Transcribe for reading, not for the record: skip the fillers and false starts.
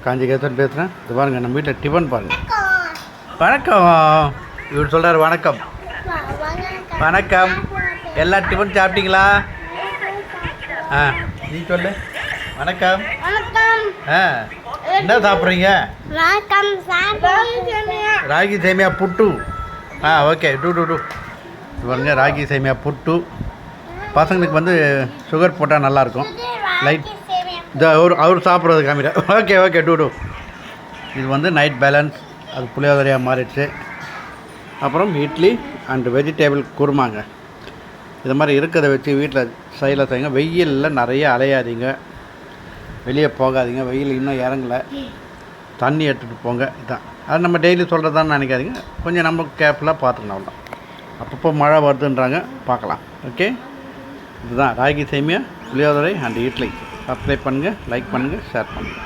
காஞ்சி கேசன் பேசுகிறேன். இது பாருங்கள், நம்ம வீட்டில் டிஃபன் பாருங்கள். வணக்கம். இவர் சொல்கிறார் வணக்கம். வணக்கம். எல்லா டிஃபன் சாப்பிட்டீங்களா? நீ சொல்லு. வணக்கம். என்ன சாப்பிட்றீங்க? ராகி சேமியா புட்டு. ஓகே. டூ பாருங்க, ராகி சேமியா புட்டு. பசங்களுக்கு வந்து சுகர் போட்டால் நல்லாயிருக்கும். லைட் இந்த அவர் சாப்பிட்றது காமிடா. ஓகே. டூ இது வந்து நைட் பேலன்ஸ். அது புளியோதரையாக மாறிடுச்சு. அப்புறம் இட்லி அண்ட் வெஜிடேபிள் குருமாங்க. இது மாதிரி இருக்கிறத வச்சு வீட்டில் சைடில் செய்யுங்க. வெயிலில் நிறைய அலையாதீங்க, வெளியே போகாதீங்க. வெயில் இன்னும் இறங்கலை. தண்ணி எடுத்துகிட்டு போங்க. இதுதான் அது நம்ம டெய்லி சொல்கிறதான்னு நினைக்காதீங்க. கொஞ்சம் நம்ம கேர்ஃபுல்லாக பார்த்துக்கணும். அவ்வளோ அப்பப்போ மழை வருதுன்றாங்க, பார்க்கலாம். ஓகே. இதுதான் ராகி சேமியா, புளியோதரை அண்ட் இட்லி. சப்ஸ்கிரைப் பண்ணுங்கள், லைக் பண்ணுங்கள், ஷேர் பண்ணுங்கள்.